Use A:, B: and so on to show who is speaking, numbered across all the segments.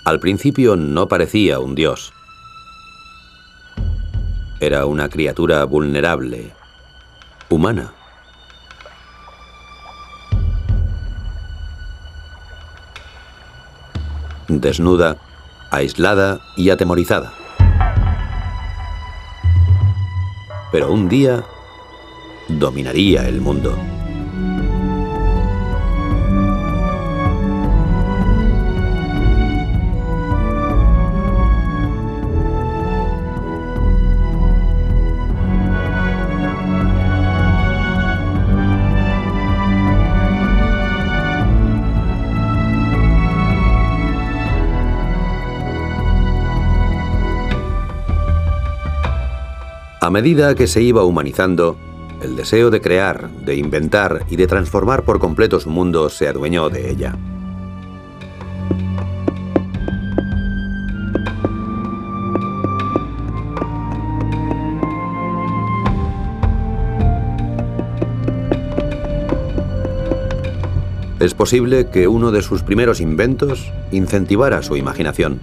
A: Al principio no parecía un dios. Era una criatura vulnerable, humana. Desnuda, aislada y atemorizada. Pero un día dominaría el mundo. A medida que se iba humanizando, el deseo de crear, de inventar y de transformar por completo su mundo se adueñó de ella. Es posible que uno de sus primeros inventos incentivara su imaginación.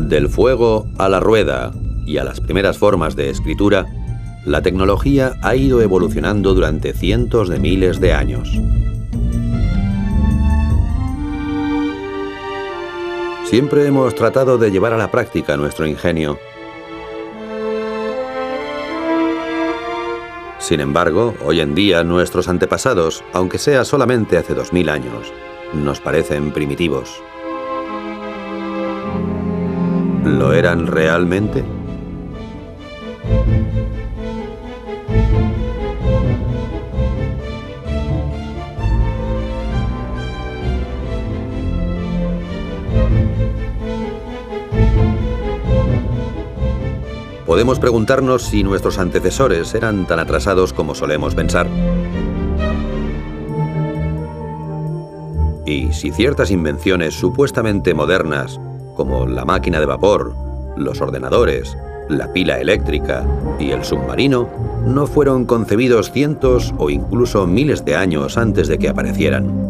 A: Del fuego a la rueda y a las primeras formas de escritura, la tecnología ha ido evolucionando durante cientos de miles de años. Siempre hemos tratado de llevar a la práctica nuestro ingenio. Sin embargo, hoy en día nuestros antepasados, aunque sea solamente hace 2000 años, nos parecen primitivos. ¿Lo eran realmente? Podemos preguntarnos si nuestros antecesores eran tan atrasados como solemos pensar. Y si ciertas invenciones supuestamente modernas, como la máquina de vapor, los ordenadores, la pila eléctrica y el submarino, no fueron concebidos cientos o incluso miles de años antes de que aparecieran.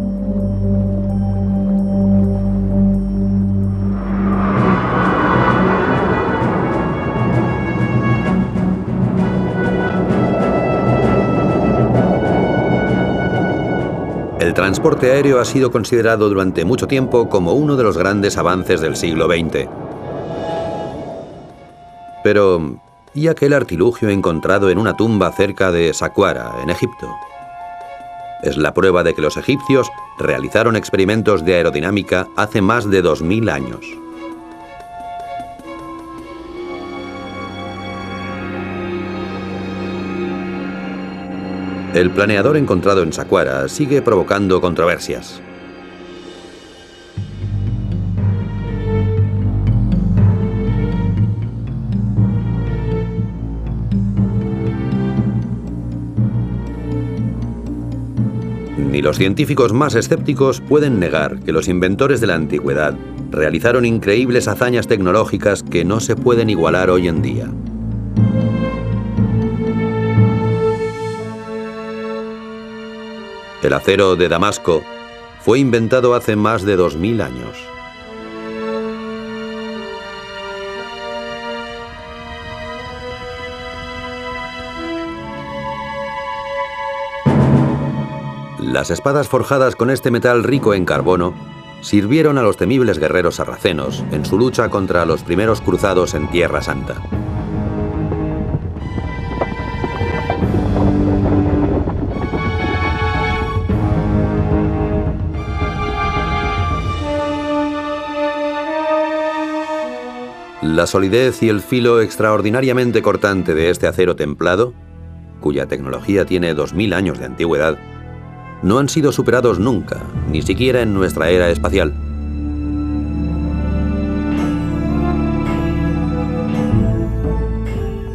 A: El transporte aéreo ha sido considerado durante mucho tiempo como uno de los grandes avances del siglo XX. Pero, ¿y aquel artilugio encontrado en una tumba cerca de Saqqara, en Egipto? Es la prueba de que los egipcios realizaron experimentos de aerodinámica hace más de 2000 años. El planeador encontrado en Saqqara sigue provocando controversias. Ni los científicos más escépticos pueden negar que los inventores de la antigüedad realizaron increíbles hazañas tecnológicas que no se pueden igualar hoy en día. El acero de Damasco fue inventado hace más de 2000 años. Las espadas forjadas con este metal rico en carbono sirvieron a los temibles guerreros sarracenos en su lucha contra los primeros cruzados en Tierra Santa. La solidez y el filo extraordinariamente cortante de este acero templado, cuya tecnología tiene 2000 años de antigüedad, no han sido superados nunca, ni siquiera en nuestra era espacial.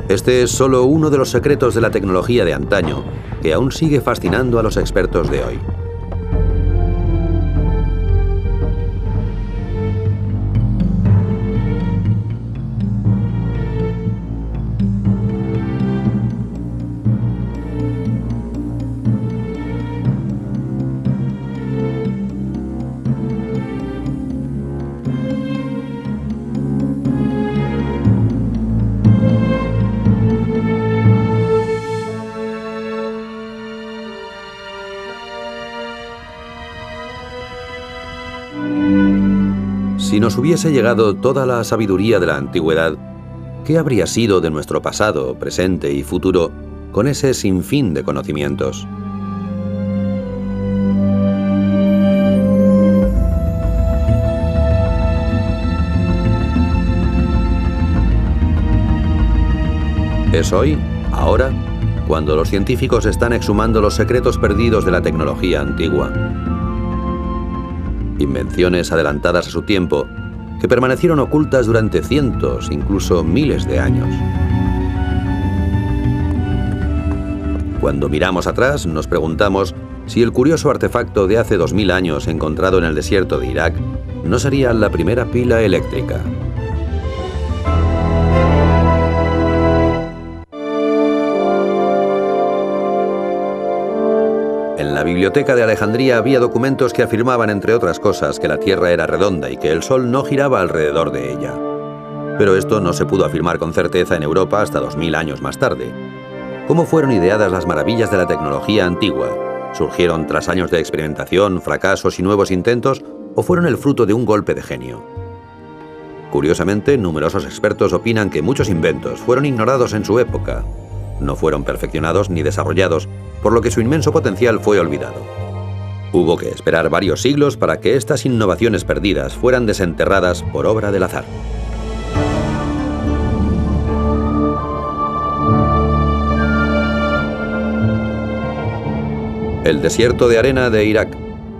A: Este es solo uno de los secretos de la tecnología de antaño, que aún sigue fascinando a los expertos de hoy. Si nos hubiese llegado toda la sabiduría de la antigüedad, ¿qué habría sido de nuestro pasado, presente y futuro con ese sinfín de conocimientos? Es hoy, ahora, cuando los científicos están exhumando los secretos perdidos de la tecnología antigua. Invenciones adelantadas a su tiempo que permanecieron ocultas durante cientos, incluso miles de años. Cuando miramos atrás, nos preguntamos si el curioso artefacto de hace 2000 años encontrado en el desierto de Irak no sería la primera pila eléctrica. En la biblioteca de Alejandría había documentos que afirmaban, entre otras cosas, que la Tierra era redonda y que el Sol no giraba alrededor de ella. Pero esto no se pudo afirmar con certeza en Europa hasta 2000 años más tarde. ¿Cómo fueron ideadas las maravillas de la tecnología antigua? ¿Surgieron tras años de experimentación, fracasos y nuevos intentos, o fueron el fruto de un golpe de genio? Curiosamente, numerosos expertos opinan que muchos inventos fueron ignorados en su época. No fueron perfeccionados ni desarrollados, por lo que su inmenso potencial fue olvidado. Hubo que esperar varios siglos para que estas innovaciones perdidas fueran desenterradas por obra del azar. El desierto de arena de Irak,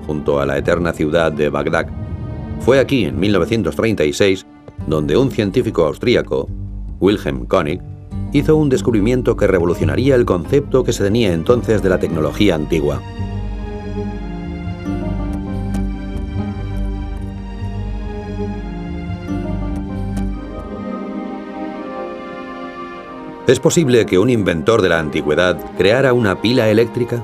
A: junto a la eterna ciudad de Bagdad, fue aquí en 1936 donde un científico austríaco, Wilhelm König, hizo un descubrimiento que revolucionaría el concepto que se tenía entonces de la tecnología antigua. ¿Es posible que un inventor de la antigüedad creara una pila eléctrica?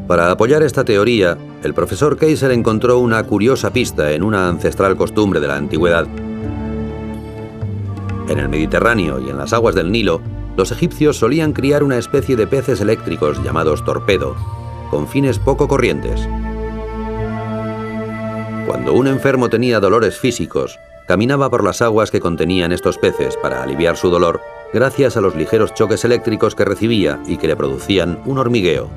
A: Para apoyar esta teoría, el profesor Kaiser encontró una curiosa pista en una ancestral costumbre de la antigüedad. En el Mediterráneo y en las aguas del Nilo, los egipcios solían criar una especie de peces eléctricos llamados torpedo, con fines poco corrientes. Cuando un enfermo tenía dolores físicos, caminaba por las aguas que contenían estos peces para aliviar su dolor, gracias a los ligeros choques eléctricos que recibía y que le producían un hormigueo.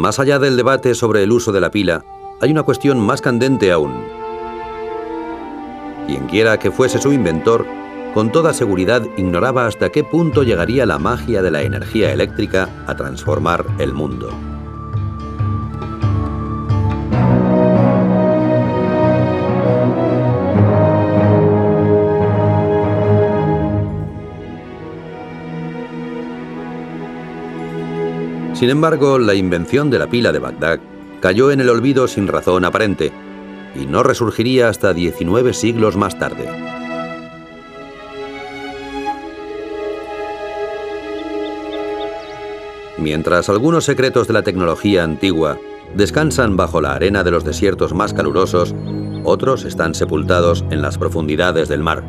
A: Más allá del debate sobre el uso de la pila, hay una cuestión más candente aún. Quienquiera que fuese su inventor, con toda seguridad ignoraba hasta qué punto llegaría la magia de la energía eléctrica a transformar el mundo. Sin embargo, la invención de la pila de Bagdad cayó en el olvido sin razón aparente y no resurgiría hasta 19 siglos más tarde. Mientras algunos secretos de la tecnología antigua descansan bajo la arena de los desiertos más calurosos, otros están sepultados en las profundidades del mar.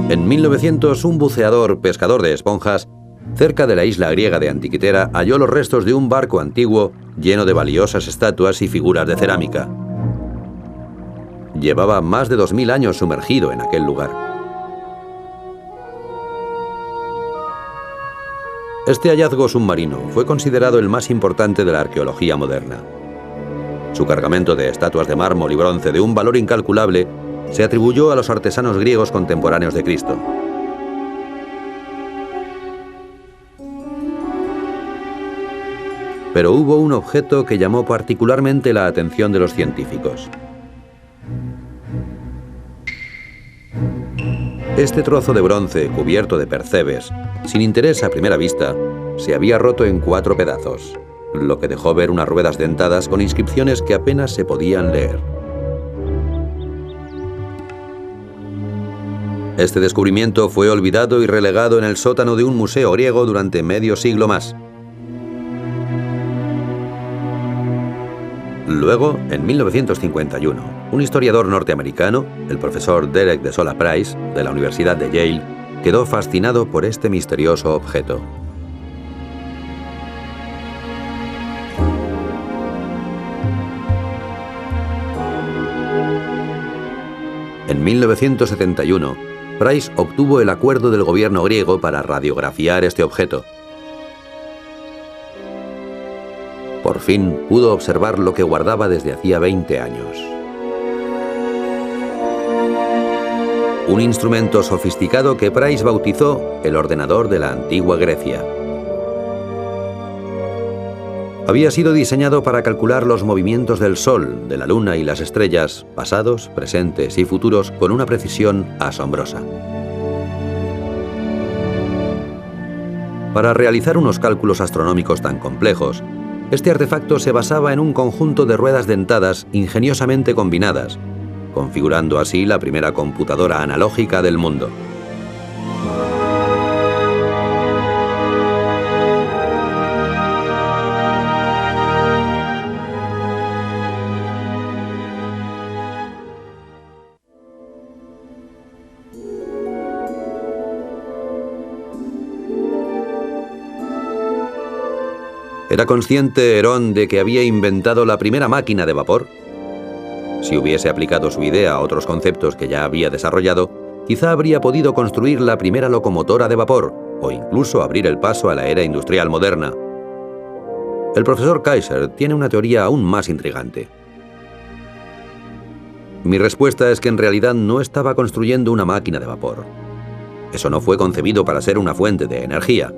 A: En 1900, un buceador pescador de esponjas, cerca de la isla griega de Antiquitera, halló los restos de un barco antiguo lleno de valiosas estatuas y figuras de cerámica. Llevaba más de 2000 años sumergido en aquel lugar. Este hallazgo submarino fue considerado el más importante de la arqueología moderna. Su cargamento de estatuas de mármol y bronce de un valor incalculable se atribuyó a los artesanos griegos contemporáneos de Cristo. Pero hubo un objeto que llamó particularmente la atención de los científicos. Este trozo de bronce, cubierto de percebes, sin interés a primera vista, se había roto en 4 pedazos, lo que dejó ver unas ruedas dentadas con inscripciones que apenas se podían leer. Este descubrimiento fue olvidado y relegado en el sótano de un museo griego durante medio siglo más. Luego, en 1951, un historiador norteamericano, el profesor Derek de Sola Price, de la Universidad de Yale, quedó fascinado por este misterioso objeto. En 1971, Price obtuvo el acuerdo del gobierno griego para radiografiar este objeto. Por fin pudo observar lo que guardaba desde hacía 20 años. Un instrumento sofisticado que Price bautizó el ordenador de la antigua Grecia. Había sido diseñado para calcular los movimientos del Sol, de la Luna y las estrellas, pasados, presentes y futuros, con una precisión asombrosa. Para realizar unos cálculos astronómicos tan complejos, este artefacto se basaba en un conjunto de ruedas dentadas ingeniosamente combinadas, configurando así la primera computadora analógica del mundo. ¿Era consciente Herón de que había inventado la primera máquina de vapor? Si hubiese aplicado su idea a otros conceptos que ya había desarrollado, quizá habría podido construir la primera locomotora de vapor, o incluso abrir el paso a la era industrial moderna. El profesor Kaiser tiene una teoría aún más intrigante. Mi respuesta es que en realidad no estaba construyendo una máquina de vapor. Eso no fue concebido para ser una fuente de energía.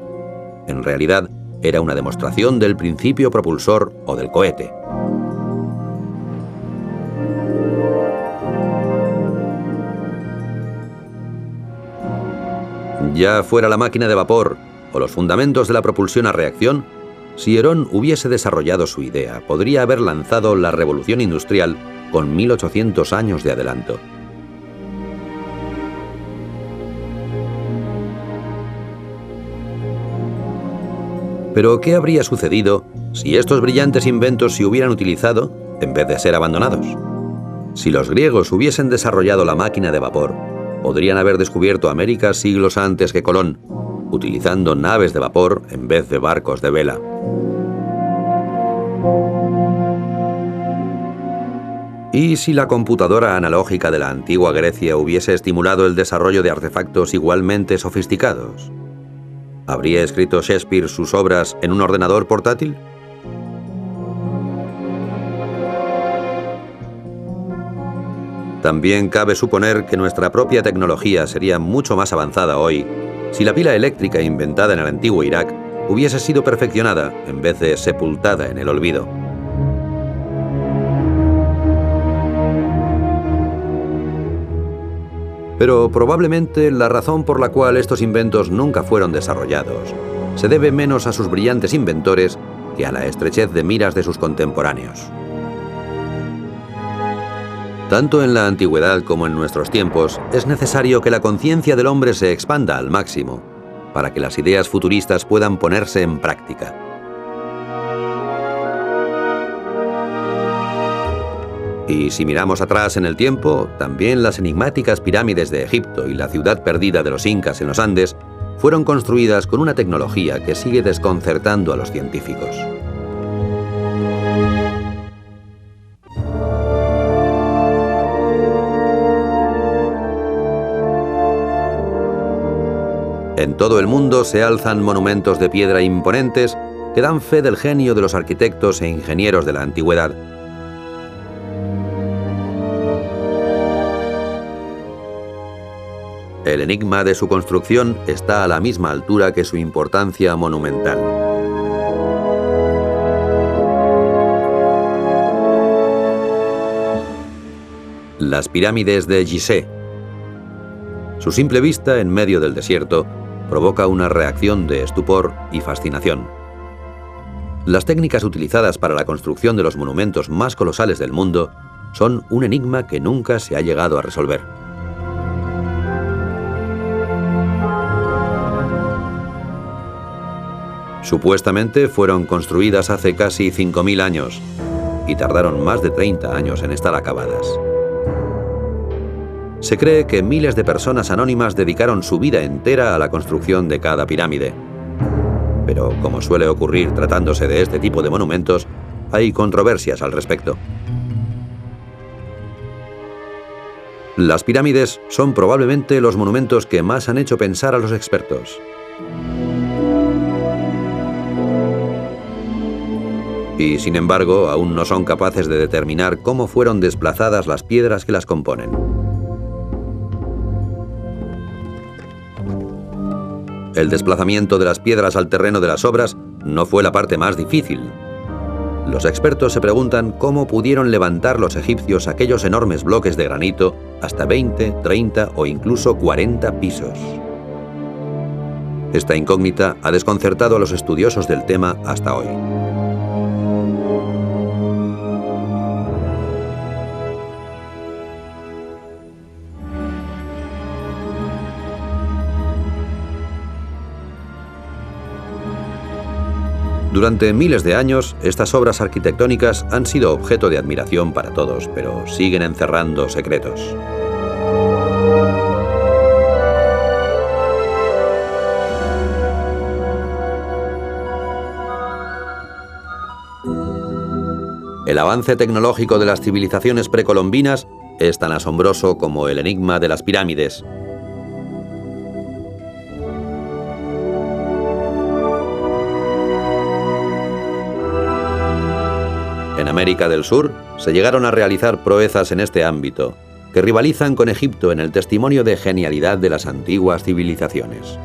A: En realidad, era una demostración del principio propulsor o del cohete. Ya fuera la máquina de vapor o los fundamentos de la propulsión a reacción, si Herón hubiese desarrollado su idea, podría haber lanzado la revolución industrial con 1800 años de adelanto. Pero, ¿qué habría sucedido si estos brillantes inventos se hubieran utilizado en vez de ser abandonados? Si los griegos hubiesen desarrollado la máquina de vapor, podrían haber descubierto América siglos antes que Colón, utilizando naves de vapor en vez de barcos de vela. ¿Y si la computadora analógica de la antigua Grecia hubiese estimulado el desarrollo de artefactos igualmente sofisticados? ¿Habría escrito Shakespeare sus obras en un ordenador portátil? También cabe suponer que nuestra propia tecnología sería mucho más avanzada hoy si la pila eléctrica inventada en el antiguo Irak hubiese sido perfeccionada en vez de sepultada en el olvido. Pero probablemente la razón por la cual estos inventos nunca fueron desarrollados se debe menos a sus brillantes inventores que a la estrechez de miras de sus contemporáneos. Tanto en la antigüedad como en nuestros tiempos, es necesario que la conciencia del hombre se expanda al máximo para que las ideas futuristas puedan ponerse en práctica. Y si miramos atrás en el tiempo, también las enigmáticas pirámides de Egipto y la ciudad perdida de los incas en los Andes fueron construidas con una tecnología que sigue desconcertando a los científicos. En todo el mundo se alzan monumentos de piedra imponentes que dan fe del genio de los arquitectos e ingenieros de la antigüedad. El enigma de su construcción está a la misma altura que su importancia monumental. Las pirámides de Gizeh. Su simple vista en medio del desierto provoca una reacción de estupor y fascinación. Las técnicas utilizadas para la construcción de los monumentos más colosales del mundo son un enigma que nunca se ha llegado a resolver. Supuestamente fueron construidas hace casi 5.000 años y tardaron más de 30 años en estar acabadas. Se cree que miles de personas anónimas dedicaron su vida entera a la construcción de cada pirámide. Pero, como suele ocurrir tratándose de este tipo de monumentos, hay controversias al respecto. Las pirámides son probablemente los monumentos que más han hecho pensar a los expertos. Y, sin embargo, aún no son capaces de determinar cómo fueron desplazadas las piedras que las componen. El desplazamiento de las piedras al terreno de las obras no fue la parte más difícil. Los expertos se preguntan cómo pudieron levantar los egipcios aquellos enormes bloques de granito hasta 20, 30 o incluso 40 pisos. Esta incógnita ha desconcertado a los estudiosos del tema hasta hoy. Durante miles de años, estas obras arquitectónicas han sido objeto de admiración para todos, pero siguen encerrando secretos. El avance tecnológico de las civilizaciones precolombinas es tan asombroso como el enigma de las pirámides. En América del Sur se llegaron a realizar proezas en este ámbito, que rivalizan con Egipto en el testimonio de genialidad de las antiguas civilizaciones.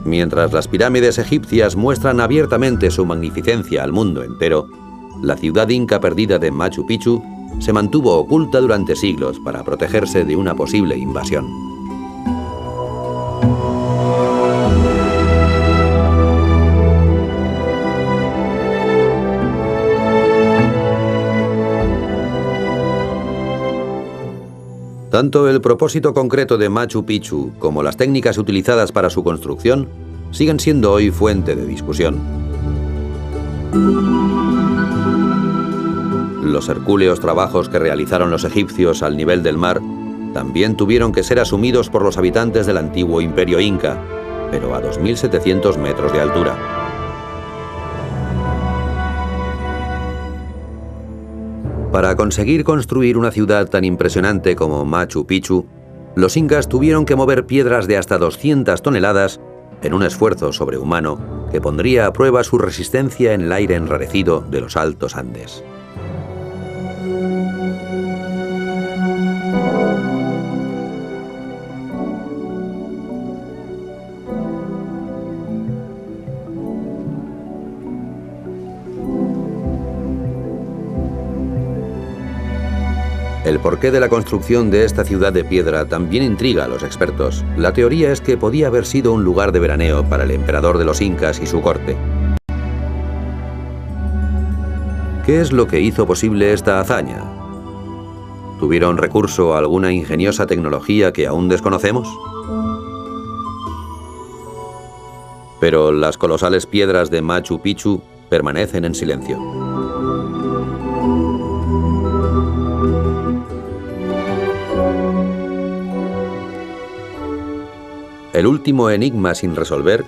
A: Mientras las pirámides egipcias muestran abiertamente su magnificencia al mundo entero, la ciudad inca perdida de Machu Picchu se mantuvo oculta durante siglos para protegerse de una posible invasión. Tanto el propósito concreto de Machu Picchu como las técnicas utilizadas para su construcción siguen siendo hoy fuente de discusión. Los hercúleos trabajos que realizaron los egipcios al nivel del mar también tuvieron que ser asumidos por los habitantes del antiguo imperio inca, pero a 2.700 metros de altura. Para conseguir construir una ciudad tan impresionante como Machu Picchu, los incas tuvieron que mover piedras de hasta 200 toneladas en un esfuerzo sobrehumano que pondría a prueba su resistencia en el aire enrarecido de los altos Andes. El porqué de la construcción de esta ciudad de piedra también intriga a los expertos. La teoría es que podía haber sido un lugar de veraneo para el emperador de los incas y su corte. ¿Qué es lo que hizo posible esta hazaña? ¿Tuvieron recurso a alguna ingeniosa tecnología que aún desconocemos? Pero las colosales piedras de Machu Picchu permanecen en silencio. El último enigma sin resolver,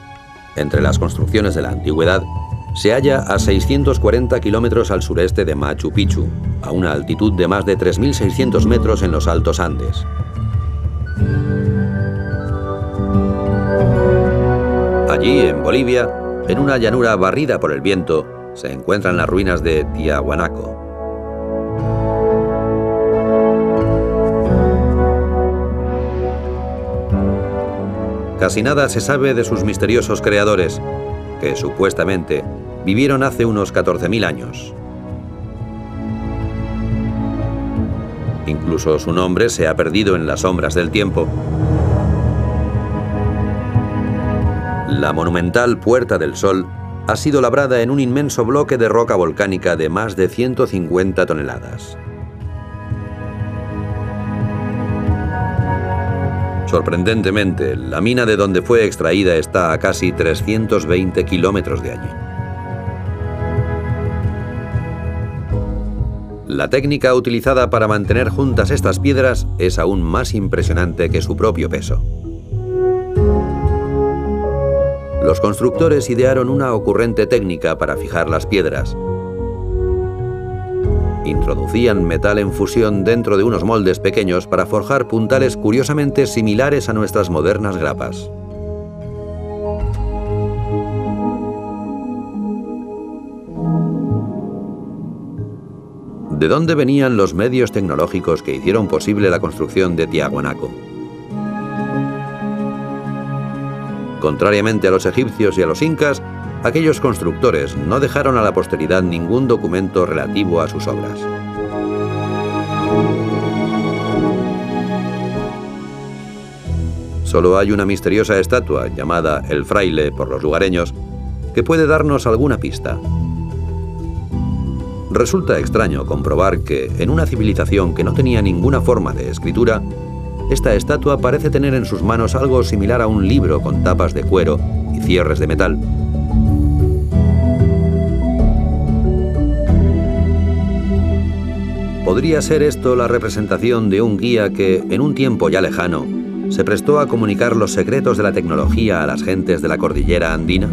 A: entre las construcciones de la antigüedad, se halla a 640 kilómetros al sureste de Machu Picchu, a una altitud de más de 3.600 metros en los altos Andes. Allí, en Bolivia, en una llanura barrida por el viento, se encuentran las ruinas de Tiahuanaco. Casi nada se sabe de sus misteriosos creadores, que supuestamente vivieron hace unos 14.000 años. Incluso su nombre se ha perdido en las sombras del tiempo. La monumental Puerta del Sol ha sido labrada en un inmenso bloque de roca volcánica de más de 150 toneladas. Sorprendentemente, la mina de donde fue extraída está a casi 320 kilómetros de allí. La técnica utilizada para mantener juntas estas piedras es aún más impresionante que su propio peso. Los constructores idearon una ocurrente técnica para fijar las piedras. Introducían metal en fusión dentro de unos moldes pequeños para forjar puntales curiosamente similares a nuestras modernas grapas. ¿De dónde venían los medios tecnológicos que hicieron posible la construcción de Tiahuanaco? Contrariamente a los egipcios y a los incas, aquellos constructores no dejaron a la posteridad ningún documento relativo a sus obras. Solo hay una misteriosa estatua, llamada El Fraile por los lugareños, que puede darnos alguna pista. Resulta extraño comprobar que, en una civilización que no tenía ninguna forma de escritura, esta estatua parece tener en sus manos algo similar a un libro con tapas de cuero y cierres de metal. ¿Podría ser esto la representación de un guía que, en un tiempo ya lejano, se prestó a comunicar los secretos de la tecnología a las gentes de la cordillera andina?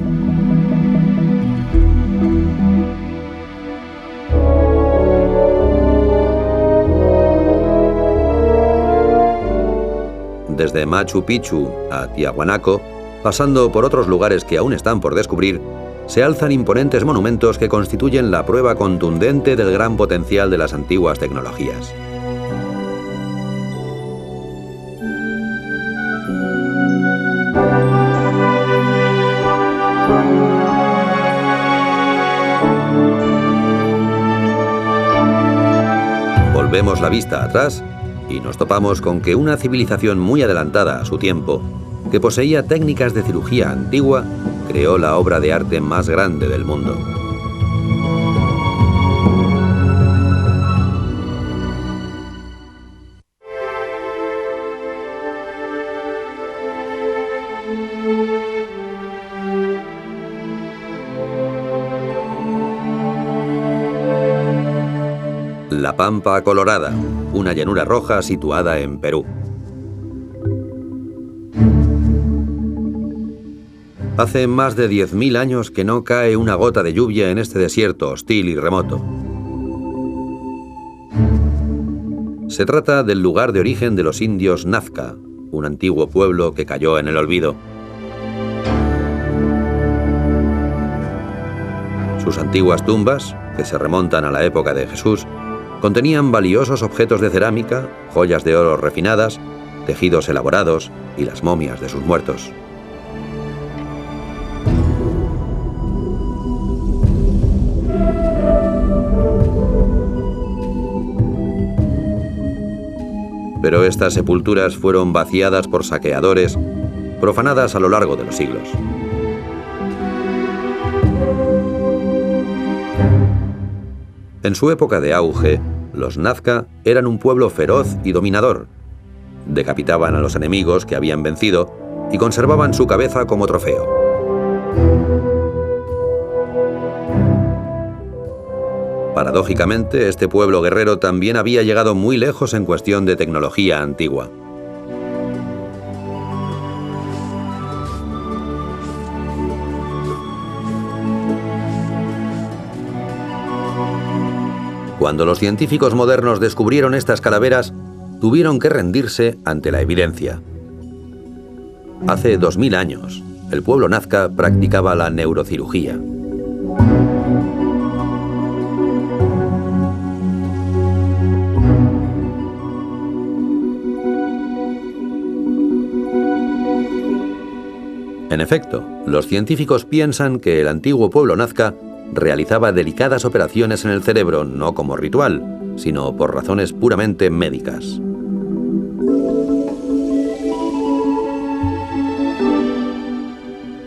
A: Desde Machu Picchu a Tiahuanaco, pasando por otros lugares que aún están por descubrir, se alzan imponentes monumentos que constituyen la prueba contundente del gran potencial de las antiguas tecnologías. Volvemos la vista atrás y nos topamos con que una civilización muy adelantada a su tiempo, que poseía técnicas de cirugía antigua, creó la obra de arte más grande del mundo. La Pampa Colorada, una llanura roja situada en Perú. Hace más de 10.000 años que no cae una gota de lluvia en este desierto hostil y remoto. Se trata del lugar de origen de los indios Nazca, un antiguo pueblo que cayó en el olvido. Sus antiguas tumbas, que se remontan a la época de Jesús, contenían valiosos objetos de cerámica, joyas de oro refinadas, tejidos elaborados y las momias de sus muertos. Pero estas sepulturas fueron vaciadas por saqueadores, profanadas a lo largo de los siglos. En su época de auge, los Nazca eran un pueblo feroz y dominador. Decapitaban a los enemigos que habían vencido y conservaban su cabeza como trofeo. Paradójicamente, este pueblo guerrero también había llegado muy lejos en cuestión de tecnología antigua. Cuando los científicos modernos descubrieron estas calaveras, tuvieron que rendirse ante la evidencia. Hace 2000 años, el pueblo Nazca practicaba la neurocirugía. En efecto, los científicos piensan que el antiguo pueblo Nazca realizaba delicadas operaciones en el cerebro no como ritual, sino por razones puramente médicas.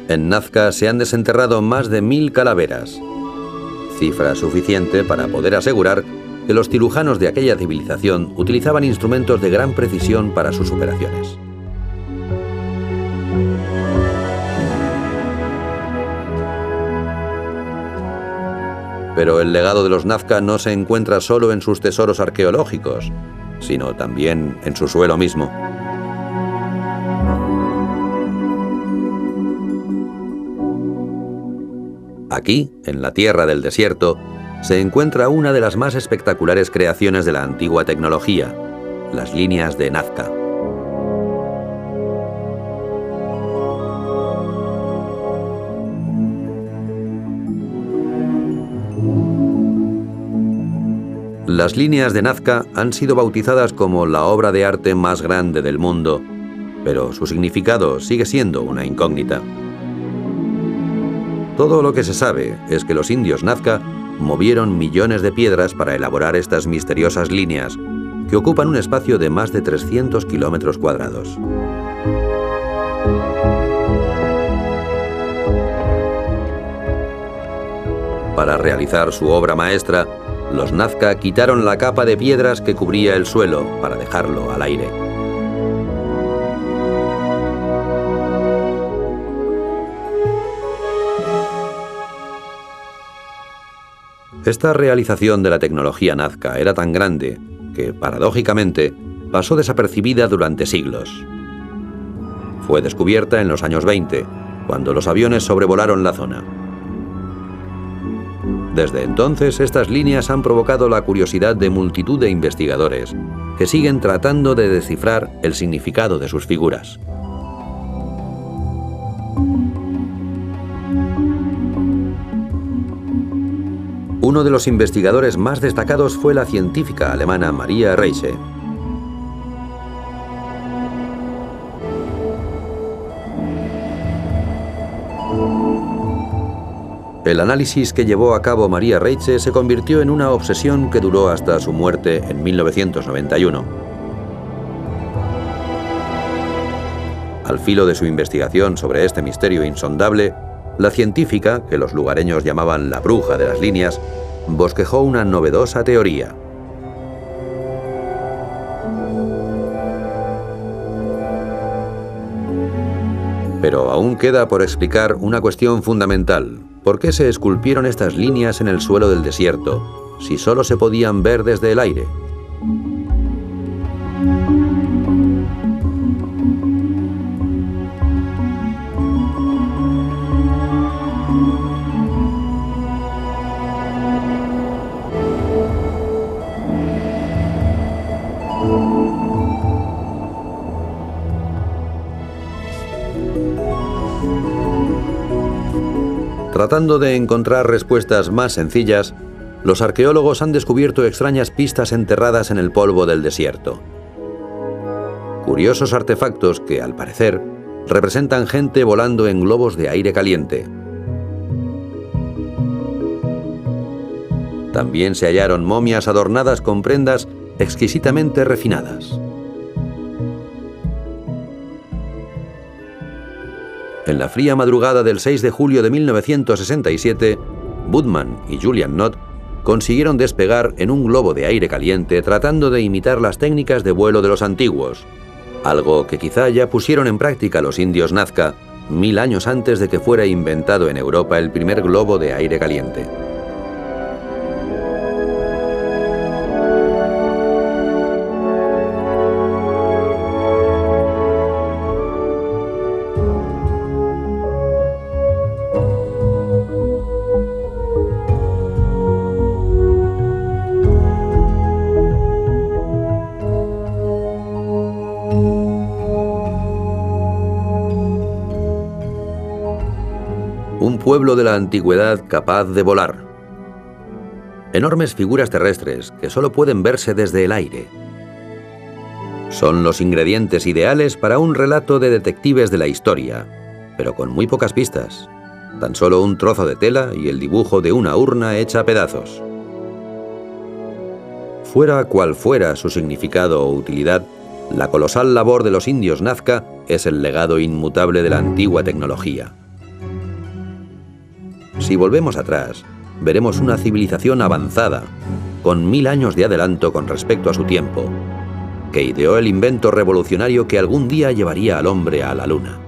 A: En Nazca se han desenterrado más de 1000 calaveras, cifra suficiente para poder asegurar que los cirujanos de aquella civilización utilizaban instrumentos de gran precisión para sus operaciones. Pero el legado de los Nazca no se encuentra solo en sus tesoros arqueológicos, sino también en su suelo mismo. Aquí, en la tierra del desierto, se encuentra una de las más espectaculares creaciones de la antigua tecnología, las líneas de Nazca. Las líneas de Nazca han sido bautizadas como la obra de arte más grande del mundo, pero su significado sigue siendo una incógnita. Todo lo que se sabe es que los indios Nazca movieron millones de piedras para elaborar estas misteriosas líneas, que ocupan un espacio de más de 300 kilómetros cuadrados. Para realizar su obra maestra, los Nazca quitaron la capa de piedras que cubría el suelo para dejarlo al aire. Esta realización de la tecnología Nazca era tan grande que, paradójicamente, pasó desapercibida durante siglos. Fue descubierta en los años 20, cuando los aviones sobrevolaron la zona. Desde entonces, estas líneas han provocado la curiosidad de multitud de investigadores, que siguen tratando de descifrar el significado de sus figuras. Uno de los investigadores más destacados fue la científica alemana Maria Reiche. El análisis que llevó a cabo Maria Reiche se convirtió en una obsesión que duró hasta su muerte en 1991. Al filo de su investigación sobre este misterio insondable, la científica, que los lugareños llamaban la bruja de las líneas, bosquejó una novedosa teoría. Pero aún queda por explicar una cuestión fundamental. ¿Por qué se esculpieron estas líneas en el suelo del desierto, si solo se podían ver desde el aire? Tratando de encontrar respuestas más sencillas, los arqueólogos han descubierto extrañas pistas enterradas en el polvo del desierto. Curiosos artefactos que, al parecer, representan gente volando en globos de aire caliente. También se hallaron momias adornadas con prendas exquisitamente refinadas. En la fría madrugada del 6 de julio de 1967, Budman y Julian Knott consiguieron despegar en un globo de aire caliente tratando de imitar las técnicas de vuelo de los antiguos, algo que quizá ya pusieron en práctica los indios Nazca 1000 años antes de que fuera inventado en Europa el primer globo de aire caliente. Un pueblo de la antigüedad capaz de volar. Enormes figuras terrestres que solo pueden verse desde el aire. Son los ingredientes ideales para un relato de detectives de la historia, pero con muy pocas pistas, Tan solo un trozo de tela y el dibujo de una urna hecha a pedazos. Fuera cual fuera su significado o utilidad, la colosal labor de los indios Nazca es el legado inmutable de la antigua tecnología. Si volvemos atrás, veremos una civilización avanzada, con 1000 años de adelanto con respecto a su tiempo, que ideó el invento revolucionario que algún día llevaría al hombre a la Luna.